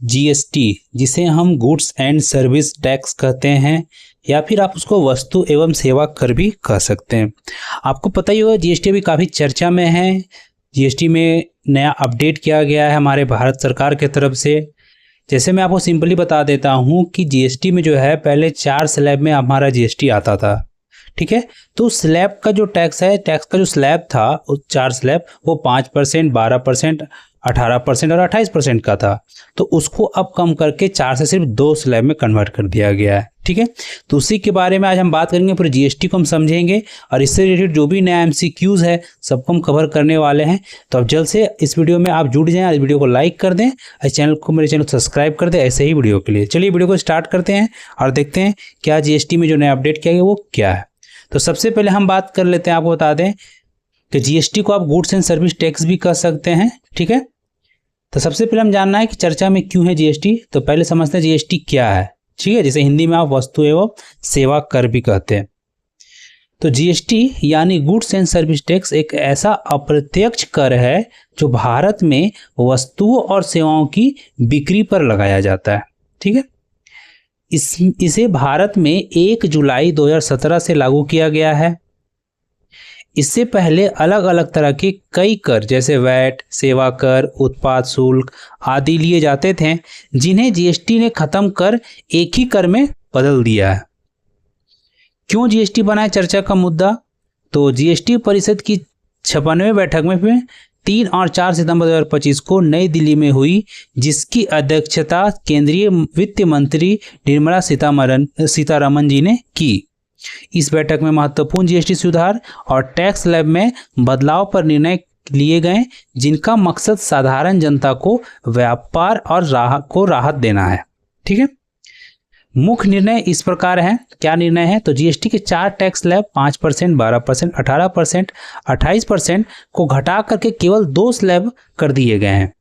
GST, जिसे हम goods and service tax कहते हैं या फिर आप उसको वस्तु एवं सेवा कर भी कह सकते हैं। आपको पता ही होगा जीएसटी अभी काफ़ी चर्चा में है। जीएसटी में नया अपडेट किया गया है हमारे भारत सरकार के तरफ से। जैसे मैं आपको सिंपली बता देता हूँ कि जीएसटी में जो है पहले 4 स्लैब में हमारा जीएसटी आता था, ठीक है। तो स्लैब का जो टैक्स है, टैक्स का जो स्लैब था वो 4 स्लैब, वो 5%, 12%, 18% और 28% का था। तो उसको अब कम करके 4 से सिर्फ 2 स्लैब में कन्वर्ट कर दिया गया है, ठीक है। तो उसी के बारे में आज हम बात करेंगे, पूरे जीएसटी को हम समझेंगे और इससे रिलेटेड जो भी नया एमसीक्यूज है सबको हम कवर करने वाले हैं। तो अब जल्द से इस वीडियो में आप जुड़ जाएं, इस वीडियो को लाइक कर दें, इस चैनल को, मेरे चैनल को सब्सक्राइब कर दें ऐसे ही वीडियो के लिए। चलिए वीडियो को स्टार्ट करते हैं और देखते हैं क्या जीएसटी में जो नया अपडेट किया गया वो क्या है। तो सबसे पहले हम बात कर लेते हैं, आपको बता दें कि जीएसटी को आप गुड्स एंड सर्विस टैक्स भी कह सकते हैं, ठीक है। तो सबसे पहले हम जानना है कि चर्चा में क्यों है जीएसटी। तो पहले समझते हैं जीएसटी क्या है, ठीक है। जैसे हिंदी में आप वस्तु एवं सेवा कर भी कहते हैं। तो जीएसटी यानी गुड्स एंड सर्विस टैक्स एक ऐसा अप्रत्यक्ष कर है जो भारत में वस्तुओं और सेवाओं की बिक्री पर लगाया जाता है, ठीक है। इसे भारत में 1 जुलाई 2017 से लागू किया गया है। इससे पहले अलग अलग तरह के कई कर जैसे वैट, सेवा कर, उत्पाद शुल्क आदि लिए जाते थे, जिन्हें जीएसटी ने खत्म कर एक ही कर में बदल दिया है। क्यों जीएसटी बना है चर्चा का मुद्दा? तो जीएसटी परिषद की 56वें बैठक में 3 और 4 सितंबर 2025 को नई दिल्ली में हुई, जिसकी अध्यक्षता केंद्रीय वित्त मंत्री निर्मला सीतारमन जी ने की। इस बैठक में महत्वपूर्ण जीएसटी सुधार और टैक्स स्लैब में बदलाव पर निर्णय लिए गए, जिनका मकसद साधारण जनता को व्यापार और राहत देना है, ठीक है। मुख्य निर्णय इस प्रकार हैं। क्या निर्णय है? तो जीएसटी के 4 टैक्स स्लैब 5%, 12%, 18%, 28% को घटा करके केवल 2 स्लैब कर दिए गए हैं।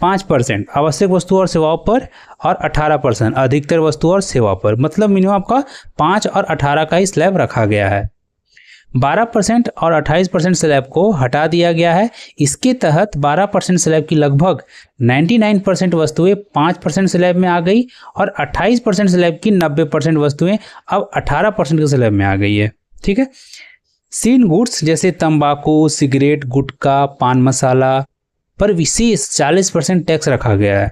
5% आवश्यक वस्तुओं और सेवाओं पर और 18% अधिकतर वस्तुओं और सेवा पर, मतलब मिनिमम आपका 5 और 18 का ही स्लैब रखा गया है। 12% और 28% स्लैब को हटा दिया गया है। इसके तहत 12% स्लैब की लगभग 99% वस्तुएं 5% स्लैब में आ गई और 28% स्लैब की 90% वस्तुएं अब 18% के स्लैब में आ गई है, ठीक है। सीन गुड्स जैसे तंबाकू, सिगरेट, गुटखा, पान मसाला पर विशेष 40% टैक्स रखा गया है।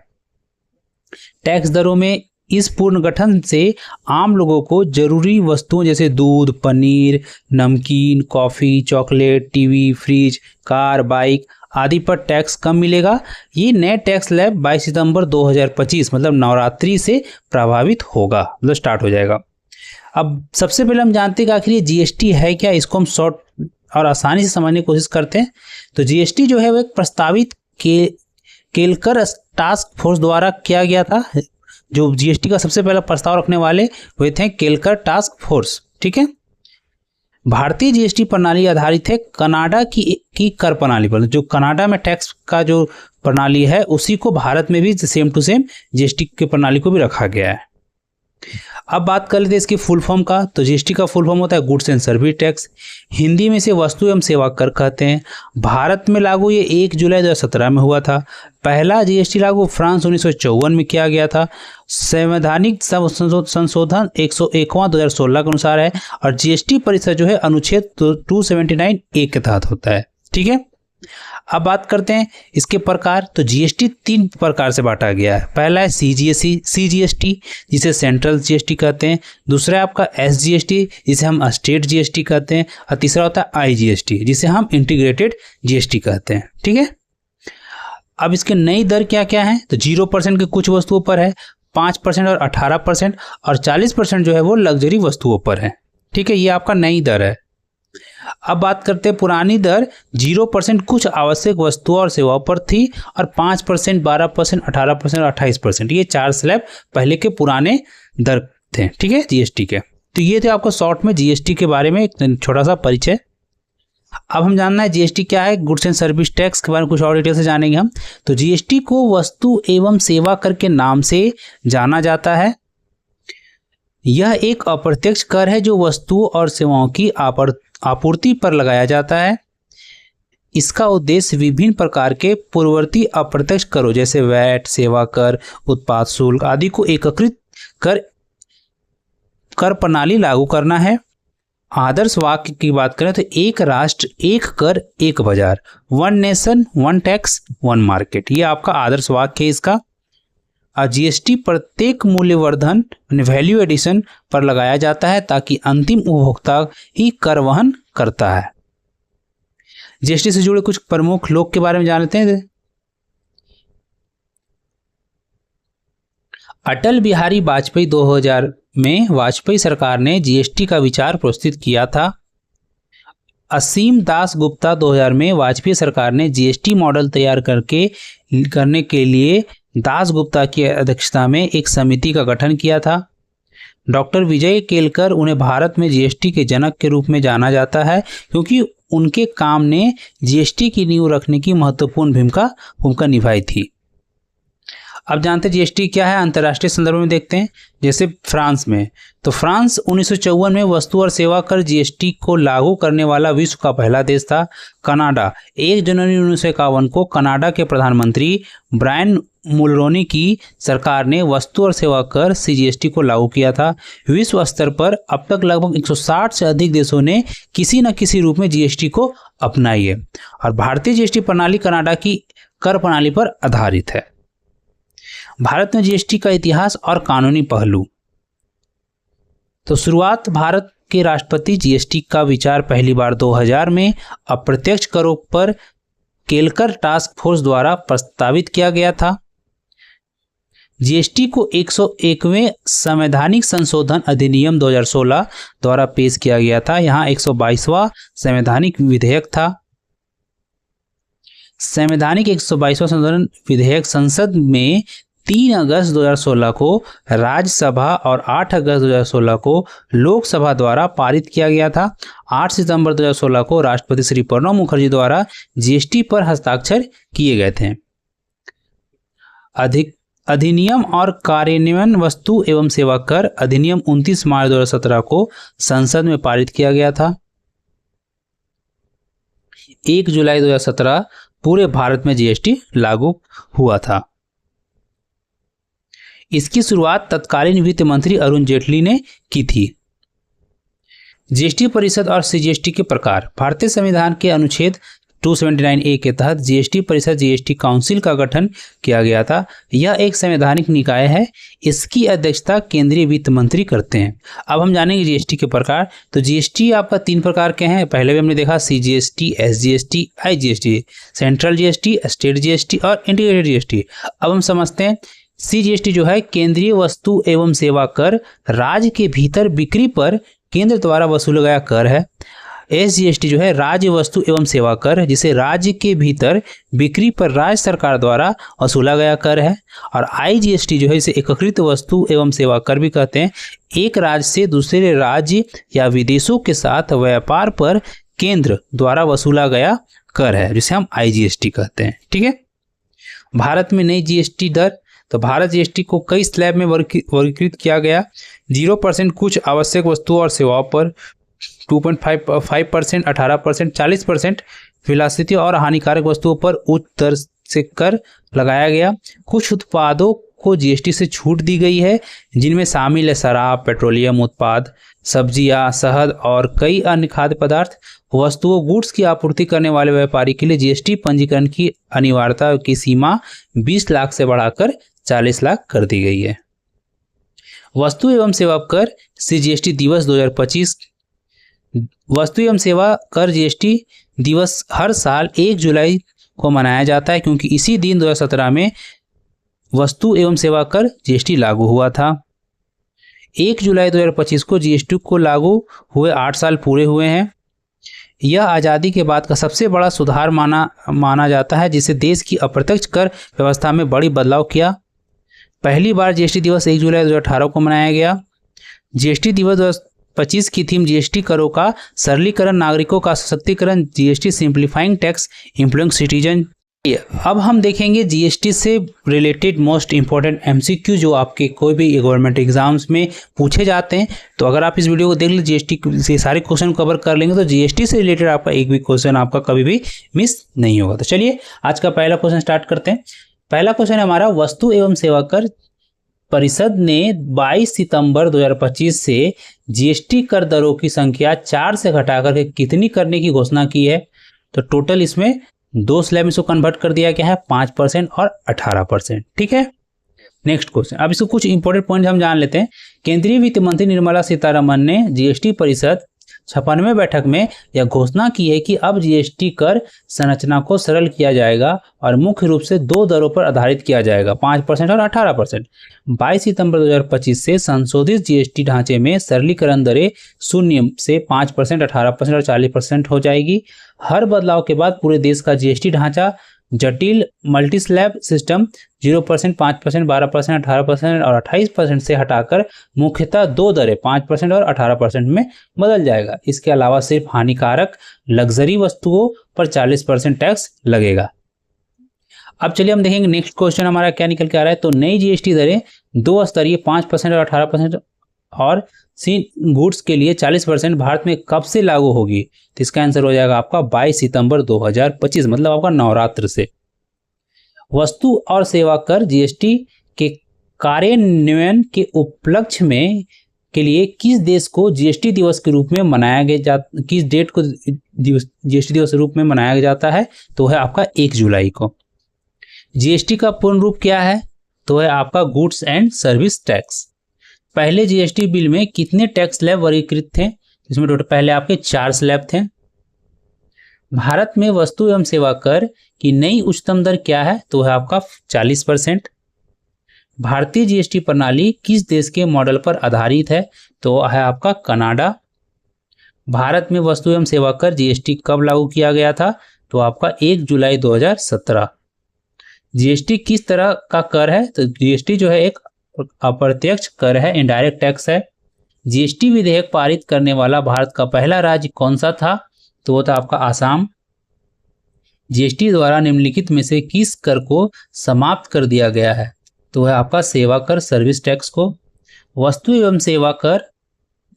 टैक्स दरों में इस पुनर्गठन से आम लोगों को जरूरी वस्तुओं जैसे दूध, पनीर, नमकीन, coffee, chocolate, TV, fridge, car, bike आदि पर टैक्स कम मिलेगा। ये नए टैक्स स्लैब 22 सितंबर 2025 मतलब नवरात्रि से प्रभावित होगा, मतलब स्टार्ट हो जाएगा। अब सबसे पहले हम जानते हैं कि आखिर ये जीएसटी है क्या, इसको हम शॉर्ट और आसानी से समझने की कोशिश करते हैं। तो जीएसटी जो है वो एक प्रस्तावित केलकर टास्क फोर्स द्वारा किया गया था। जो जीएसटी का सबसे पहला प्रस्ताव रखने वाले वे थे केलकर टास्क फोर्स, ठीक है। भारतीय जीएसटी प्रणाली आधारित है कनाडा की कर प्रणाली पर। जो कनाडा में टैक्स का जो प्रणाली है उसी को भारत में भी सेम टू सेम जीएसटी की प्रणाली को भी रखा गया है। अब बात कर लेते हैं इसकी फुल फॉर्म का। तो जीएसटी का फुल फॉर्म होता है goods and service tax, Hindi में से वस्तु एवं सेवा कर कहते हैं। भारत में लागू ये 1 जुलाई 2017 में हुआ था। पहला जीएसटी लागू फ्रांस 1954 में किया गया था। संवैधानिक संशोधन 101वां 2016 के अनुसार है और जीएसटी परिषद जो है अनुच्छेद 279A के तहत होता है, ठीक है। अब बात करते हैं इसके प्रकार। तो जीएसटी 3 प्रकार से बांटा गया है। पहला है सीजीएसटी जिसे सेंट्रल जीएसटी कहते हैं। दूसरा है आपका एसजीएसटी जिसे हम स्टेट जीएसटी कहते हैं और तीसरा होता है आईजीएसटी जिसे हम इंटीग्रेटेड जीएसटी कहते हैं, ठीक है। अब इसके नई दर क्या क्या है? तो 0% के कुछ वस्तुओं पर है, 5% और 18% और 40% जो है वो लग्जरी वस्तुओं पर है, ठीक है। ये आपका नई दर है। अब बात करते हैं पुरानी दर। 0% कुछ आवश्यक वस्तुओं और सेवाओं पर थी और 5%, 12%, 18% और 28%, ये 4 स्लैब पहले के पुराने दर थे, ठीक है, जीएसटी के। तो ये थे आपको शॉर्ट में जीएसटी के बारे में एक छोटा सा परिचय। अब हम जानना है जीएसटी क्या है, गुड्स एंड सर्विस टैक्स के बारे में कुछ और डिटेल से जानेंगे हम। तो जीएसटी को वस्तु एवं सेवा कर के नाम से जाना जाता है। यह एक अप्रत्यक्ष कर है जो वस्तुओं और सेवाओं की आपूर्ति पर लगाया जाता है। इसका उद्देश्य विभिन्न प्रकार के पूर्ववर्ती अप्रत्यक्ष करों जैसे वैट, सेवा कर, उत्पाद शुल्क आदि को एकीकृत कर प्रणाली लागू करना है। आदर्श वाक्य की बात करें तो एक राष्ट्र एक कर एक बाजार, one nation one tax one market, ये आपका आदर्श वाक्य है इसका। और जीएसटी प्रत्येक मूल्यवर्धन वैल्यू एडिशन पर लगाया जाता है ताकि अंतिम उपभोक्ता ही कर वहन करता है। जीएसटी से जुड़े कुछ प्रमुख लोग के बारे में जान लेते हैं। अटल बिहारी वाजपेयी 2000 में वाजपेयी सरकार ने जीएसटी का विचार प्रस्तुत किया था। असीम दास गुप्ता 2000 में वाजपेयी सरकार ने जीएसटी मॉडल तैयार करने के लिए दास गुप्ता की अध्यक्षता में एक समिति का गठन किया था। डॉक्टर विजय केलकर उन्हें भारत में जीएसटी के जनक के रूप में जाना जाता है क्योंकि उनके काम ने जीएसटी की नींव रखने की महत्वपूर्ण भूमिका निभाई थी। अब जानते हैं जीएसटी क्या है। अंतर्राष्ट्रीय संदर्भ में देखते हैं, जैसे फ्रांस में, तो फ्रांस 1954 में वस्तु और सेवा कर जीएसटी को लागू करने वाला विश्व का पहला देश था। कनाडा 1 जनवरी 1951 को कनाडा के प्रधानमंत्री ब्रायन मुलरोनी की सरकार ने वस्तु और सेवा कर सीजीएसटी को लागू किया था। विश्व स्तर पर अब तक लगभग 160 से अधिक देशों ने किसी न किसी रूप में जीएसटी को अपनाई है और भारतीय जीएसटी प्रणाली कनाडा की कर प्रणाली पर आधारित है। भारत में जीएसटी का इतिहास और कानूनी पहलू। तो शुरुआत, भारत के राष्ट्रपति जीएसटी का विचार पहली बार 2000 में अप्रत्यक्ष करों पर केलकर टास्क फोर्स द्वारा प्रस्तावित किया गया था। जीएसटी को 101वें संवैधानिक संशोधन अधिनियम 2016 द्वारा पेश किया गया था। यहाँ 122वां संवैधानिक विधेयक था। संवैधानिक 122वां संशोधन विधेयक संसद में 3 अगस्त 2016 को राज्यसभा और 8 अगस्त 2016 को लोकसभा द्वारा पारित किया गया था। 8 सितंबर 2016 को राष्ट्रपति श्री प्रणब मुखर्जी द्वारा जीएसटी पर हस्ताक्षर किए गए थे। अधिनियम और कार्यान्वयन। वस्तु एवं सेवा कर अधिनियम 29 मार्च 2017 को संसद में पारित किया गया था। 1 जुलाई 2017 पूरे भारत में जीएसटी लागू हुआ था। इसकी शुरुआत तत्कालीन वित्त मंत्री अरुण जेटली ने की थी। जीएसटी परिषद और सीजीएसटी के प्रकार। भारतीय संविधान के अनुच्छेद 279A के तहत जीएसटी परिषद जीएसटी काउंसिल का गठन किया गया था। यह एक संवैधानिक निकाय है। इसकी अध्यक्षता केंद्रीय वित्त मंत्री करते हैं। अब हम जानेंगे जीएसटी के प्रकार। तो जीएसटी आपका 3 प्रकार के हैं। पहले भी हमने देखा CGST, SGST, IGST, central GST, state GST और इंटीग्रेटेड जीएसटी। अब हम समझते हैं सीजीएसटी जो है केंद्रीय वस्तु एवं सेवा कर, राज्य के भीतर बिक्री पर केंद्र द्वारा वसूला गया कर है। एसजीएसटी जो है राज्य वस्तु एवं सेवा कर, जिसे राज्य के भीतर बिक्री पर राज्य सरकार द्वारा वसूला गया कर है। और आईजीएसटी जो है इसे एकीकृत वस्तु एवं सेवा कर भी कहते हैं। एक राज्य से दूसरे राज्य या विदेशों के साथ व्यापार पर केंद्र द्वारा वसूला गया कर है, जिसे हम आईजीएसटी कहते हैं। ठीक है। भारत में नई जीएसटी दर। तो भारत जीएसटी को कई स्लैब में वर्गीकृत किया गया। 0% कुछ आवश्यक वस्तुओं और सेवाओं पर, 2.5%, 18%, 40% विलासिता और हानिकारक वस्तुओं पर उच्च दर से कर लगाया गया। कुछ उत्पादों को जीएसटी से छूट दी गई है, जिनमें शामिल है शराब, पेट्रोलियम उत्पाद, सब्जियां, शहद और कई अन्य खाद्य पदार्थ। वस्तुओं गुड्स की आपूर्ति करने वाले व्यापारी के लिए जीएसटी पंजीकरण की अनिवार्यता की सीमा 20 लाख से बढ़ाकर 40 लाख कर दी गई है। वस्तु एवं सेवा कर सीजीएसटी दिवस 2025। वस्तु एवं सेवा कर जीएसटी दिवस हर साल 1 जुलाई को मनाया जाता है, क्योंकि इसी दिन 2017 में वस्तु एवं सेवा कर जीएसटी लागू हुआ था। 1 जुलाई 2025 को जीएसटी को लागू हुए 8 साल पूरे हुए हैं। यह आज़ादी के बाद का सबसे बड़ा सुधार माना जाता है, जिसे देश की अप्रत्यक्ष कर व्यवस्था में बड़ी बदलाव किया। पहली बार जीएसटी दिवस 1 जुलाई 2018 को मनाया गया। जीएसटी दिवस 2025 की थीम जीएसटी करों का सरलीकरण, नागरिकों का सशक्तिकरण, GST simplifying tax, employing citizen अब हम देखेंगे जीएसटी से रिलेटेड मोस्ट इंपॉर्टेंट एमसीक्यू जो आपके कोई भी गवर्नमेंट एग्जाम्स में पूछे जाते हैं। तो अगर आप इस वीडियो को देख लीजिए, जीएसटी से सारे क्वेश्चन कवर कर लेंगे तो जीएसटी से रिलेटेड आपका एक भी क्वेश्चन आपका कभी भी मिस नहीं होगा। तो चलिए आज का पहला क्वेश्चन स्टार्ट करते हैं। पहला क्वेश्चन है हमारा, वस्तु एवं सेवा कर परिषद ने 22 सितंबर 2025 से जीएसटी कर दरों की संख्या 4 से घटाकर के कितनी करने की घोषणा की है। तो टोटल इसमें 2 स्लैब इसको कन्वर्ट कर दिया गया है, 5% और 18%। ठीक है, नेक्स्ट क्वेश्चन। अब इसको कुछ इंपॉर्टेंट पॉइंट हम जान लेते हैं। केंद्रीय वित्त मंत्री निर्मला सीतारमण ने जीएसटी परिषद 56वें बैठक में यह घोषणा की है कि अब जीएसटी कर संरचना को सरल किया जाएगा और मुख्य रूप से 2 दरों पर आधारित किया जाएगा, 5% और 18%। 22 सितंबर 2025 से संशोधित जीएसटी ढांचे में सरलीकरण दरें 0 से 5%, 18% और 40% हो जाएगी। हर बदलाव के बाद पूरे देश का जीएसटी ढांचा जटिल मल्टी स्लैब सिस्टम 0%, 5%, 12%, 18% और 28% से हटाकर मुख्यतः 2 दरें 5% और 18% में बदल जाएगा। इसके अलावा सिर्फ हानिकारक लग्जरी वस्तुओं पर 40% टैक्स लगेगा। अब चलिए हम देखेंगे नेक्स्ट क्वेश्चन हमारा क्या निकल के आ रहा है। तो नई जीएसटी दरें 2 स्तरीय 5% और 18% और सी गुड्स के लिए 40% भारत में कब से लागू होगी। तो इसका आंसर हो जाएगा आपका 22 सितंबर 2025, मतलब आपका नवरात्र से। वस्तु और सेवा कर जीएसटी के कार्यान्वयन के उपलक्ष्य में के लिए किस देश को जीएसटी दिवस के रूप में मनाया गया किस डेट को जीएसटी दिवस के रूप में मनाया जाता है। तो है आपका 1 जुलाई को। जीएसटी का पूर्ण रूप क्या है। तो है आपका गुड्स एंड सर्विस टैक्स। पहले जीएसटी बिल में कितने टैक्स स्लैब वर्गीकृत थे। इसमें टोटल पहले आपके 4 स्लैब थे। भारत में वस्तु एवं सेवा कर की नई उच्चतम दर क्या है। तो है आपका 40%। भारतीय जीएसटी प्रणाली किस देश के मॉडल पर आधारित है। तो है आपका कनाडा। भारत में वस्तु एवं सेवा कर जीएसटी कब लागू किया गया था। तो आपका 1 जुलाई 2017। जीएसटी किस तरह का कर है। तो जीएसटी जो है एक अप्रत्यक्ष कर है, इनडायरेक्ट टैक्स है। जीएसटी विधेयक पारित करने वाला भारत का पहला राज्य कौन सा था। तो वो था आपका आसाम। जीएसटी द्वारा निम्नलिखित में से किस कर को समाप्त कर दिया गया है। तो है आपका सेवा कर, सर्विस टैक्स को। वस्तु एवं सेवा कर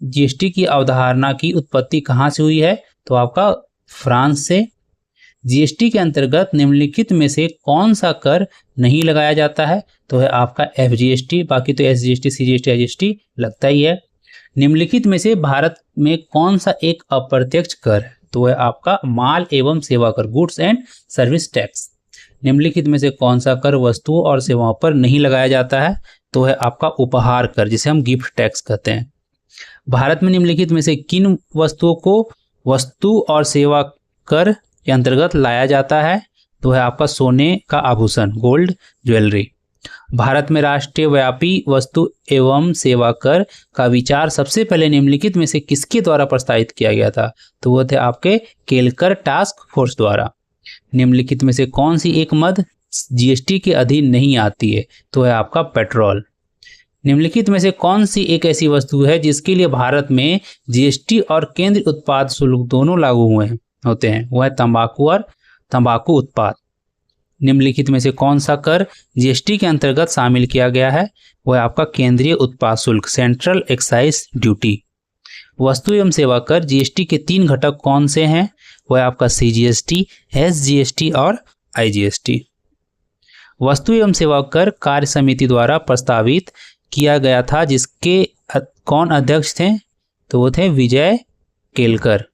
जीएसटी की अवधारणा की उत्पत्ति कहाँ से हुई है। तो आपका फ्रांस से। जीएसटी के अंतर्गत निम्नलिखित में से कौन सा कर नहीं लगाया जाता है। तो है आपका एफजीएसटी, बाकी तो एसजीएसटी, सीजीएसटी, आईजीएसटी लगता ही है। निम्नलिखित में से भारत में कौन सा एक अप्रत्यक्ष कर है। तो है आपका माल एवं सेवा कर, गुड्स एंड सर्विस टैक्स। निम्नलिखित में से कौन सा कर वस्तुओं और सेवाओं पर नहीं लगाया जाता है। तो है आपका उपहार कर, जिसे हम गिफ्ट टैक्स कहते हैं। भारत में निम्नलिखित में से किन वस्तुओं को वस्तु और सेवा कर के अंतर्गत लाया जाता है। तो है आपका सोने का आभूषण, गोल्ड ज्वेलरी। भारत में राष्ट्रीय व्यापी वस्तु एवं सेवा कर का विचार सबसे पहले निम्नलिखित में से किसके द्वारा प्रस्तावित किया गया था। तो वो थे आपके केलकर टास्क फोर्स द्वारा। निम्नलिखित में से कौन सी एक मद जीएसटी के अधीन नहीं आती है। तो है आपका पेट्रोल। निम्नलिखित में से कौन सी एक ऐसी वस्तु है जिसके लिए भारत में जीएसटी और केंद्रीय उत्पाद शुल्क दोनों लागू होते हैं। वो है तंबाकू और तंबाकू उत्पाद। निम्नलिखित में से कौन सा कर जीएसटी के अंतर्गत शामिल किया गया है। वह आपका केंद्रीय उत्पाद शुल्क, सेंट्रल एक्साइज ड्यूटी। वस्तु एवं सेवा कर जीएसटी के 3 घटक कौन से हैं। वह आपका सीजीएसटी, एसजीएसटी और आईजीएसटी। वस्तु एवं सेवा कर कार्य समिति द्वारा प्रस्तावित किया गया था, जिसके कौन अध्यक्ष थे। तो वो थे विजय केलकर।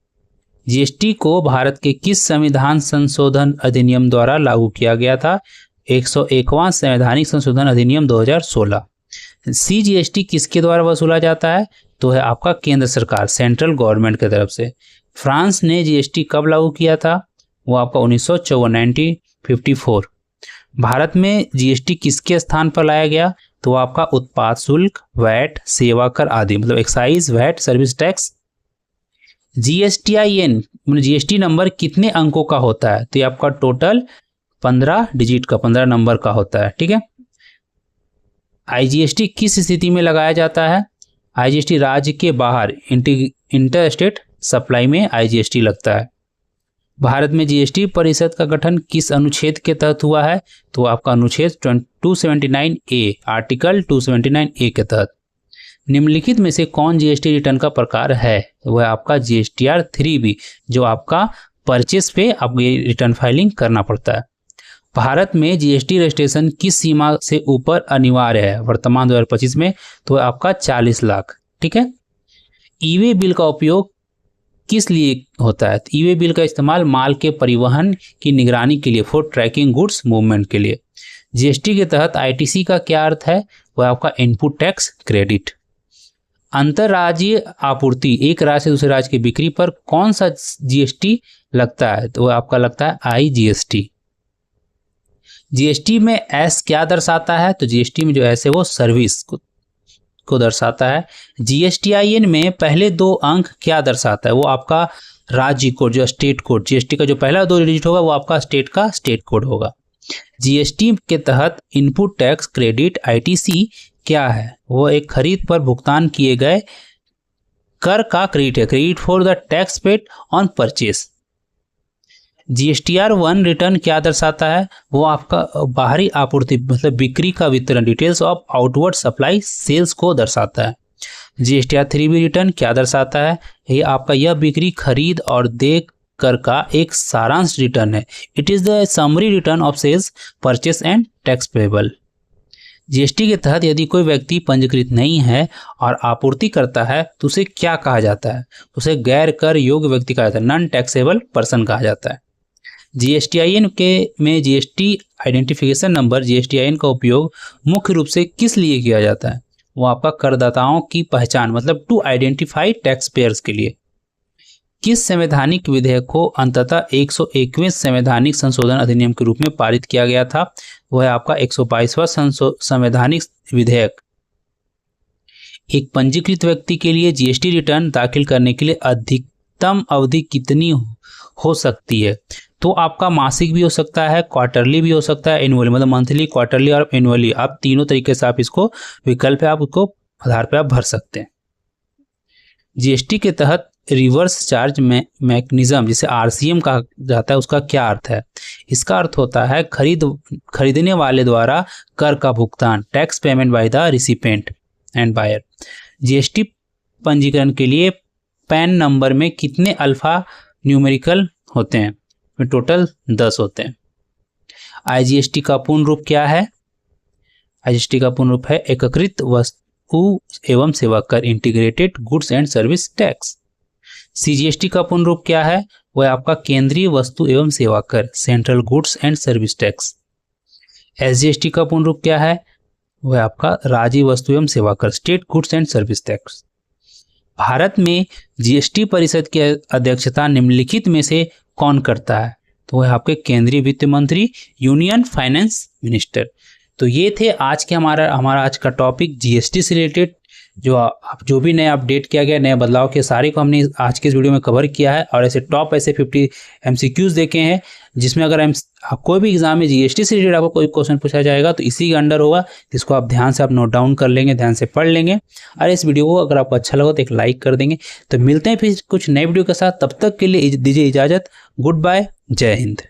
जीएसटी को भारत के किस संविधान संशोधन अधिनियम द्वारा लागू किया गया था। 101वां संवैधानिक संशोधन अधिनियम 2016। सीजीएसटी किसके द्वारा वसूला जाता है। तो है आपका केंद्र सरकार, सेंट्रल गवर्नमेंट की तरफ से। फ्रांस ने जीएसटी कब लागू किया था। वो आपका 1954। भारत में जीएसटी किसके स्थान पर लाया गया। तो आपका उत्पाद शुल्क, वैट, सेवा कर आदि, मतलब excise, VAT, service tax. GSTIN मतलब जीएसटी नंबर कितने अंकों का होता है। तो ये आपका टोटल 15 डिजिट का, 15 नंबर का होता है। ठीक है। आईजीएसटी किस स्थिति में लगाया जाता है। आईजीएसटी राज्य के बाहर इंटर स्टेट सप्लाई में आईजीएसटी लगता है। भारत में जीएसटी परिषद का गठन किस अनुच्छेद के तहत हुआ है? तो आपका अनुच्छेद 279A, आर्टिकल 279A के तहत। निम्नलिखित में से कौन जीएसटी रिटर्न का प्रकार है? वह आपका GSTR 3B, जो आपका परचेस पे आपको ये रिटर्न फाइलिंग करना पड़ता है। भारत में जीएसटी रजिस्ट्रेशन किस सीमा से ऊपर अनिवार्य है वर्तमान 2025 में? तो आपका 40 लाख। ठीक है। ई वे बिल का उपयोग किस लिए होता है? ई वे बिल का इस्तेमाल माल के परिवहन की निगरानी के लिए, फॉर ट्रैकिंग गुड्स मूवमेंट के लिए। जीएसटी के तहत आईटीसी का क्या अर्थ है? वह आपका इनपुट टैक्स क्रेडिट। अंतर्राज्यीय आपूर्ति, एक राज्य से दूसरे राज्य की बिक्री पर कौन सा जीएसटी लगता है? तो वह आपका लगता है IGST। जीएसटी में एस क्या दर्शाता है? तो जीएसटी में जो एस है वो सर्विस को दर्शाता है। GSTIN में पहले 2 अंक क्या दर्शाता है? वो आपका राज्य कोड, जो स्टेट कोड, जीएसटी का जो पहला 2 डिजिट होगा वो आपका स्टेट का स्टेट कोड होगा। जीएसटी के तहत इनपुट टैक्स क्रेडिट ITC क्या है? वो एक खरीद पर भुगतान किए गए कर का क्रेडिट है, credit for the tax paid on purchase. GSTR 1 return क्या दर्शाता है? वो आपका बाहरी आपूर्ति मतलब बिक्री का वितरण, details of outward supply sales को दर्शाता है। GSTR 3B रिटर्न क्या दर्शाता है? ये आपका यह बिक्री, खरीद और देय कर का एक सारांश रिटर्न है। It is the summary return of sales, purchase and tax payable. GST के तहत यदि कोई व्यक्ति पंजीकृत नहीं है और आपूर्ति करता है तो उसे क्या कहा जाता है? उसे गैर कर योग्य व्यक्ति कहा जाता है, नॉन टैक्सेबल पर्सन कहा जाता है। GSTIN के में जीएसटी आइडेंटिफिकेशन नंबर GSTIN का उपयोग मुख्य रूप से किस लिए किया जाता है? वो आपका करदाताओं की पहचान मतलब टू आइडेंटिफाई टैक्स पेयर्स के लिए। किस संवैधानिक विधेयक को अंततः 121वें संवैधानिक संशोधन अधिनियम के रूप में पारित किया गया था? वह है आपका 122वां संवैधानिक विधेयक। एक पंजीकृत व्यक्ति के लिए जीएसटी रिटर्न दाखिल करने के लिए अधिकतम अवधि कितनी हो सकती है? तो आपका मासिक भी हो सकता है, क्वार्टरली भी हो सकता है, एनुअली मतलब मंथली, क्वार्टरली और एनुअली, आप तीनों तरीके से आप इसको विकल्प है, आप उसको आधार पे आप भर सकते हैं। जीएसटी के तहत रिवर्स चार्ज मैकेनिज्म जिसे RCM कहा जाता है, उसका क्या अर्थ है? इसका अर्थ होता है खरीदने वाले द्वारा कर का भुगतान, tax payment by the recipient and buyer. GST पंजीकरण के लिए पैन नंबर में कितने अल्फा न्यूमेरिकल होते हैं? टोटल 10 होते हैं। IGST का पूर्ण रूप क्या है? IGST का पूर्ण रूप है एकीकृत वस्तु एवं सेवा कर, integrated goods and service tax. CGST का पूर्ण रूप क्या है? वह आपका केंद्रीय वस्तु एवं सेवा कर, central goods and service tax. SGST का पूर्ण रूप क्या है? वह आपका राज्य वस्तु एवं सेवा कर, state goods and service tax. Bharat में जीएसटी परिषद की अध्यक्षता निम्नलिखित में से कौन करता है? तो वह आपके केंद्रीय वित्त मंत्री, यूनियन फाइनेंस मिनिस्टर। तो ये थे आज के हमारा आज का टॉपिक जीएसटी से रिलेटेड। जो भी नया अपडेट किया गया, नए बदलाव के सारे को हमने आज के इस वीडियो में कवर किया है और ऐसे टॉप 50 MCQs देखे हैं, जिसमें अगर कोई भी एग्जाम में जीएसटी से रिलेटेड आपको कोई क्वेश्चन पूछा जाएगा तो इसी के अंडर होगा, जिसको आप ध्यान से आप नोट डाउन कर लेंगे, ध्यान से पढ़ लेंगे। और इस वीडियो को अगर आपको अच्छा लगा तो एक लाइक कर देंगे। तो मिलते हैं फिर कुछ नए वीडियो के साथ, तब तक के लिए दीजिए इजाजत। गुड बाय, जय हिंद।